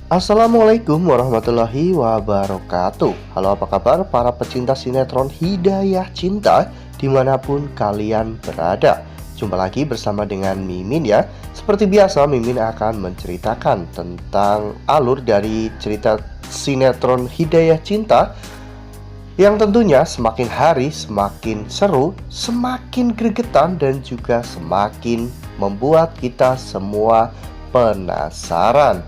Assalamualaikum warahmatullahi wabarakatuh. Halo, apa kabar para pecinta sinetron Hidayah Cinta dimanapun kalian berada. Jumpa lagi bersama dengan Mimin ya. Seperti biasa, Mimin akan menceritakan tentang alur dari cerita sinetron Hidayah Cinta yang tentunya semakin hari semakin seru, semakin gregetan, dan juga semakin membuat kita semua penasaran.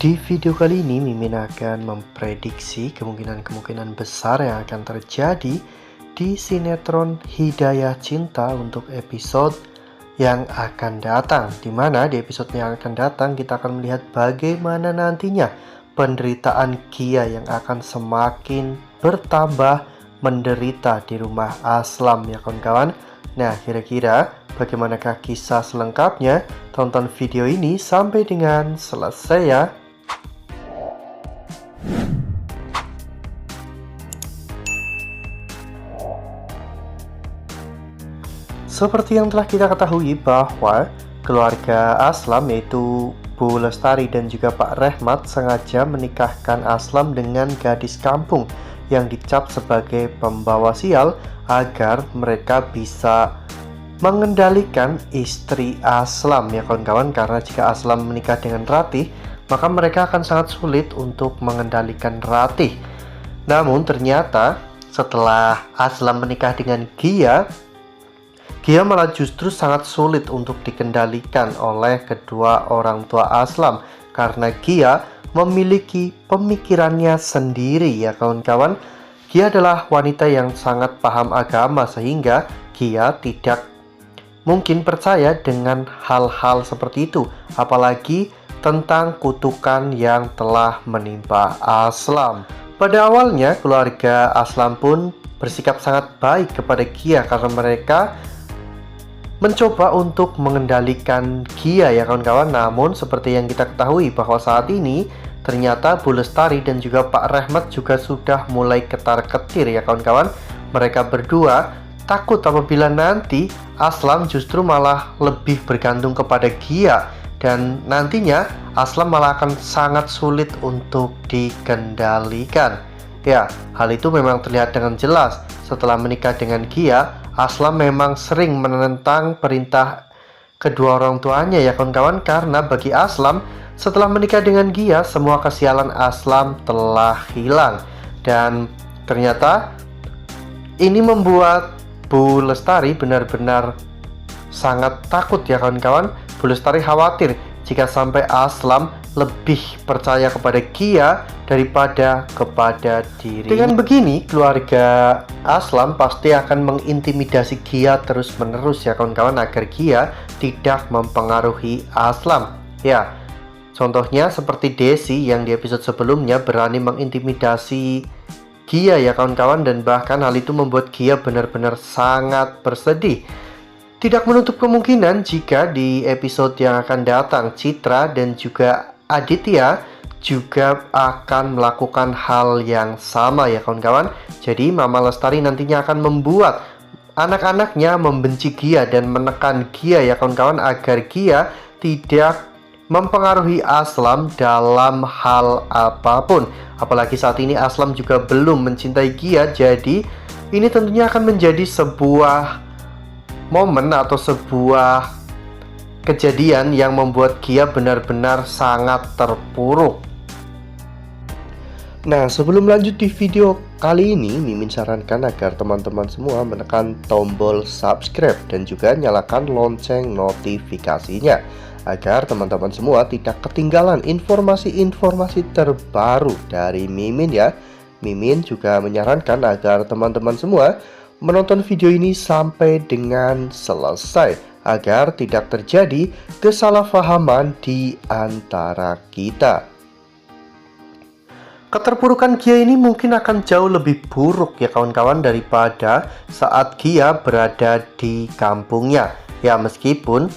Di video kali ini Mimin akan memprediksi kemungkinan besar yang akan terjadi di sinetron Hidayah Cinta untuk episode yang akan datang. Dimana di episode yang akan datang kita akan melihat bagaimana nantinya penderitaan Gia yang akan semakin bertambah menderita di rumah Aslam ya kawan-kawan. Nah, kira-kira bagaimanakah kisah selengkapnya? Tonton video ini sampai dengan selesai ya. Seperti yang telah kita ketahui bahwa keluarga Aslam yaitu Bu Lestari dan juga Pak Rehmat sengaja menikahkan Aslam dengan gadis kampung yang dicap sebagai pembawa sial agar mereka bisa mengendalikan istri Aslam ya kawan-kawan. Karena jika Aslam menikah dengan Ratih, maka mereka akan sangat sulit untuk mengendalikan Ratih. Namun ternyata setelah Aslam menikah dengan Gia malah justru sangat sulit untuk dikendalikan oleh kedua orang tua Aslam karena Gia memiliki pemikirannya sendiri ya kawan-kawan. Gia adalah wanita yang sangat paham agama sehingga Gia tidak mungkin percaya dengan hal-hal seperti itu, apalagi tentang kutukan yang telah menimpa Aslam. Pada awalnya keluarga Aslam pun bersikap sangat baik kepada Gia karena mereka mencoba untuk mengendalikan Gia ya kawan-kawan. Namun seperti yang kita ketahui bahwa saat ini ternyata Bu Lestari dan juga Pak Rehmat juga sudah mulai ketar-ketir ya kawan-kawan. Mereka berdua takut apabila nanti Aslam justru malah lebih bergantung kepada Gia dan nantinya Aslam malah akan sangat sulit untuk dikendalikan. Ya, hal itu memang terlihat dengan jelas setelah menikah dengan Gia. Aslam memang sering menentang perintah kedua orang tuanya ya kawan-kawan, karena bagi Aslam setelah menikah dengan Gia semua kesialan Aslam telah hilang. Dan ternyata ini membuat Bu Lestari benar-benar sangat takut ya kawan-kawan. Bu Lestari khawatir jika sampai Aslam lebih percaya kepada Gia daripada kepada diri. Dengan begini, keluarga Aslam pasti akan mengintimidasi Gia terus-menerus ya kawan-kawan agar Gia tidak mempengaruhi Aslam. Ya, contohnya seperti Desi yang di episode sebelumnya berani mengintimidasi Gia ya kawan-kawan, dan bahkan hal itu membuat Gia benar-benar sangat bersedih. Tidak menutup kemungkinan jika di episode yang akan datang Citra dan juga Aditya juga akan melakukan hal yang sama ya kawan-kawan. Jadi Mama Lestari nantinya akan membuat anak-anaknya membenci Gia dan menekan Gia ya kawan-kawan agar Gia tidak mempengaruhi Aslam dalam hal apapun. Apalagi saat ini Aslam juga belum mencintai Gia, jadi ini tentunya akan menjadi sebuah momen atau sebuah kejadian yang membuat Gia benar-benar sangat terpuruk. Nah, sebelum lanjut di video kali ini, Mimin sarankan agar teman-teman semua menekan tombol subscribe dan juga nyalakan lonceng notifikasinya agar teman-teman semua tidak ketinggalan informasi-informasi terbaru dari Mimin ya. Mimin juga menyarankan agar teman-teman semua menonton video ini sampai dengan selesai agar tidak terjadi kesalahpahaman di antara kita. Keterpurukan Gia ini mungkin akan jauh lebih buruk ya kawan-kawan daripada saat Gia berada di kampungnya. Ya, meskipun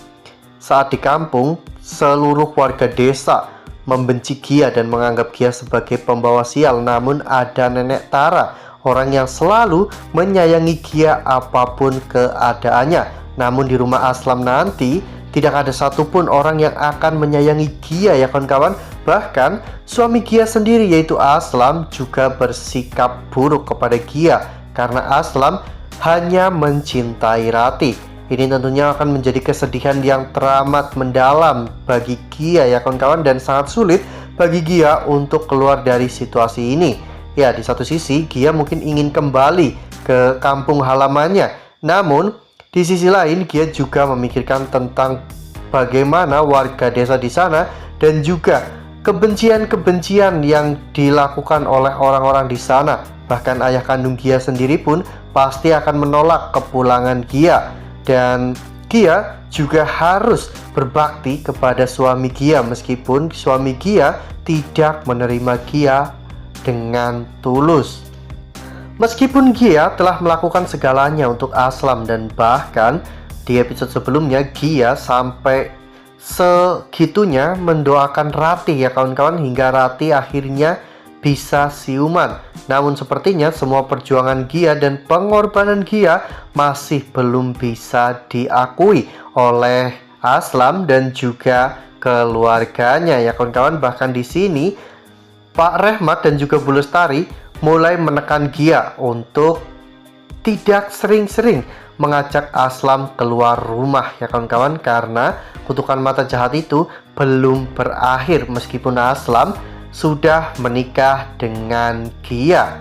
saat di kampung seluruh warga desa membenci Gia dan menganggap Gia sebagai pembawa sial, namun ada Nenek Tara, orang yang selalu menyayangi Gia apapun keadaannya. Namun di rumah Aslam nanti tidak ada satupun orang yang akan menyayangi Gia ya kawan-kawan. Bahkan suami Gia sendiri yaitu Aslam juga bersikap buruk kepada Gia karena Aslam hanya mencintai Ratih. Ini tentunya akan menjadi kesedihan yang teramat mendalam bagi Gia ya kawan-kawan, dan sangat sulit bagi Gia untuk keluar dari situasi ini. Ya, di satu sisi Gia mungkin ingin kembali ke kampung halamannya, namun di sisi lain Gia juga memikirkan tentang bagaimana warga desa di sana dan juga kebencian-kebencian yang dilakukan oleh orang-orang di sana. Bahkan ayah kandung Gia sendiri pun pasti akan menolak kepulangan Gia, dan Gia juga harus berbakti kepada suami Gia meskipun suami Gia tidak menerima Gia dengan tulus. Meskipun Gia telah melakukan segalanya untuk Aslam, dan bahkan di episode sebelumnya Gia sampai segitunya mendoakan Ratih ya kawan-kawan, hingga Ratih akhirnya bisa siuman. Namun sepertinya semua perjuangan Gia dan pengorbanan Gia masih belum bisa diakui oleh Aslam dan juga keluarganya ya kawan-kawan. Bahkan di sini Pak Rehmat dan juga Bu Lestari mulai menekan Gia untuk tidak sering-sering mengajak Aslam keluar rumah ya kawan-kawan, karena kutukan mata jahat itu belum berakhir meskipun Aslam sudah menikah dengan Gia.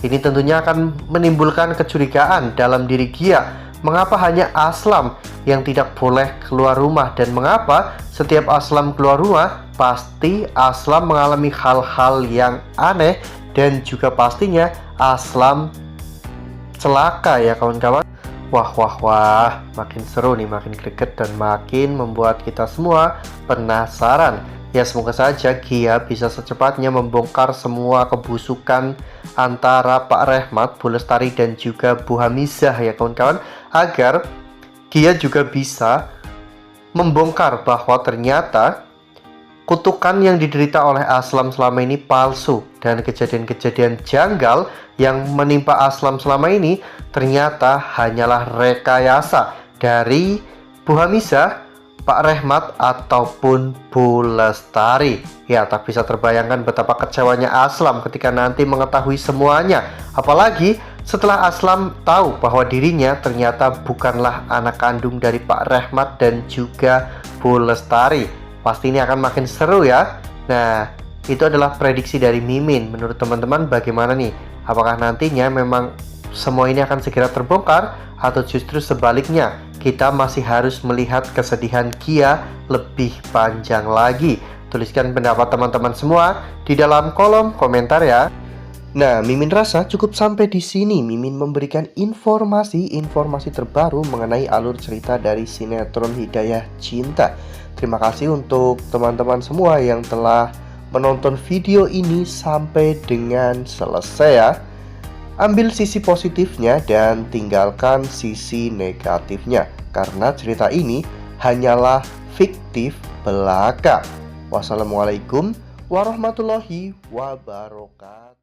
Ini tentunya akan menimbulkan kecurigaan dalam diri Gia. Mengapa hanya Aslam yang tidak boleh keluar rumah, dan mengapa setiap Aslam keluar rumah pasti Aslam mengalami hal-hal yang aneh, dan juga pastinya Aslam celaka ya kawan-kawan. Wah, makin seru nih, makin greget dan makin membuat kita semua penasaran. Ya, semoga saja Gia bisa secepatnya membongkar semua kebusukan antara Pak Rehmat, Bu Lestari dan juga Bu Hamizah ya kawan-kawan, agar Gia juga bisa membongkar bahwa ternyata kutukan yang diderita oleh Aslam selama ini palsu, dan kejadian-kejadian janggal yang menimpa Aslam selama ini ternyata hanyalah rekayasa dari Bu Hamizah, Pak Rehmat ataupun Bu Lestari. Ya, tak bisa terbayangkan betapa kecewanya Aslam ketika nanti mengetahui semuanya. Apalagi setelah Aslam tahu bahwa dirinya ternyata bukanlah anak kandung dari Pak Rehmat dan juga Bu Lestari. Pasti ini akan makin seru ya. Nah, itu adalah prediksi dari Mimin. Menurut teman-teman bagaimana nih? Apakah nantinya memang semua ini akan segera terbongkar, atau justru sebaliknya kita masih harus melihat kesedihan Gia lebih panjang lagi? Tuliskan pendapat teman-teman semua di dalam kolom komentar ya. Nah, Mimin rasa cukup sampai di sini. Mimin memberikan informasi terbaru mengenai alur cerita dari sinetron Hidayah Cinta. Terima kasih untuk teman-teman semua yang telah menonton video ini sampai dengan selesai ya. Ambil sisi positifnya dan tinggalkan sisi negatifnya, karena cerita ini hanyalah fiktif belaka. Wassalamualaikum warahmatullahi wabarakatuh.